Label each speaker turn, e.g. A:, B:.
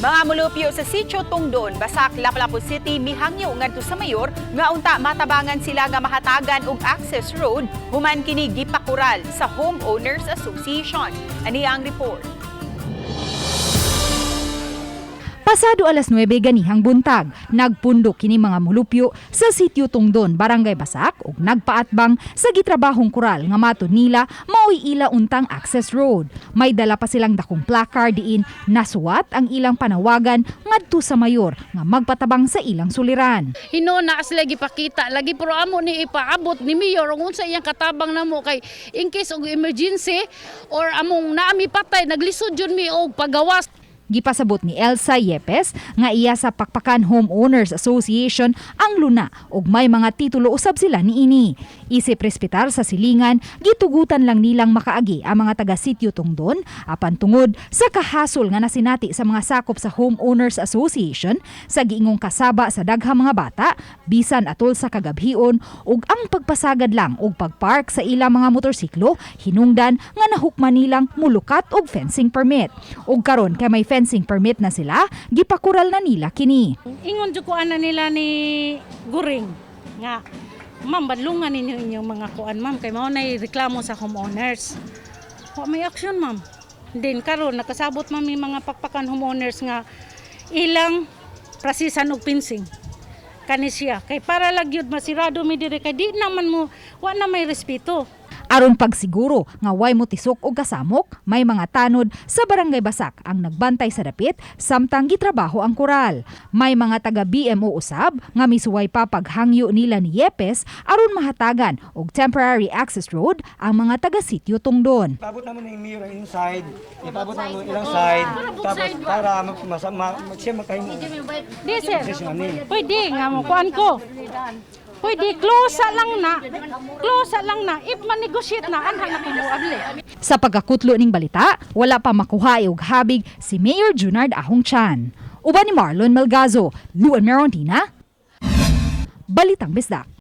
A: Mga mulupyo sa Sitio Tungdon, Basak, Lapu-Lapu City, mihangyo ngadto sa mayor nga unta matabangan sila nga mahatagan og access road human kini gipakural sa Homeowners Association. Ani ang report.
B: Pasado alas 9 ganihang buntag, nagpundok kini mga mulupyo sa Sitio Tungdon, Barangay Basak ug nagpaatbang sa gitrabahong kural nga matud nila mao'y ila untang access road. May dala pa silang dakong placard diin nasuwat ang ilang panawagan ngadto sa mayor nga magpatabang sa ilang suliran.
C: Hinuna as lagi pakita lagi pero amo ni ipaabot ni mayor ug unsa iyang katabang namo kay in case og emergency or among naami patay naglisod jud mi og pagawas.
B: Gipasabot ni Elsa Yepes nga iya sa Pakpakan Homeowners Association ang luna ug may mga titulo usab sila niini. Isip respetar sa silingan, gitugutan lang nilang makaagi ang mga taga Sitio Tungdon apan tungod sa kahasol nga nasinati sa mga sakop sa Homeowners Association sa giingong kasaba sa daghang mga bata bisan atol sa kagabhion ug ang pagpasagad lang og pagpark sa ilang mga motorsiklo hinungdan nga nahukman nilang mulukat og fencing permit. Ug karon kay may fencing permit na sila, gipakural na nila kini.
D: Ingon jud kuan na nila ni Guring nga ma'am badlungan ninyo inyong mga kuan ma'am kay mao nay reklamo sa homeowners. Wa may action ma'am. Then karon nakasabot ma'am yung mga Pakpakan homeowners nga ilang prasisan og fencing kani siya kay para lagyud masirado mi dire kay di naman mo wa na may respeto.
B: Aron pagsiguro nga way mo tisok o kasamok, may mga tanod sa Barangay Basak ang nagbantay sa dapit samtang gitrabaho ang kural. May mga taga BMO usab nga misuway pa paghangyo nila ni Yepes aron mahatagan og temporary access road ang mga taga Sitio Tungdon.
E: Ipabot naman yung mirror inside, ipabot naman ilang side, tapos para siya makahimo.
D: Di sir. Pwede nga mo kuan ko. Pwede close lang na if man-negotiate na anha na kumuable.
B: Sa pagkakutlo ning balita, wala pa makuha og habig si Mayor Junard Ahong Chan. Uban ni Marlon Melgazo, Luan Merondina, Balitang Bisdak.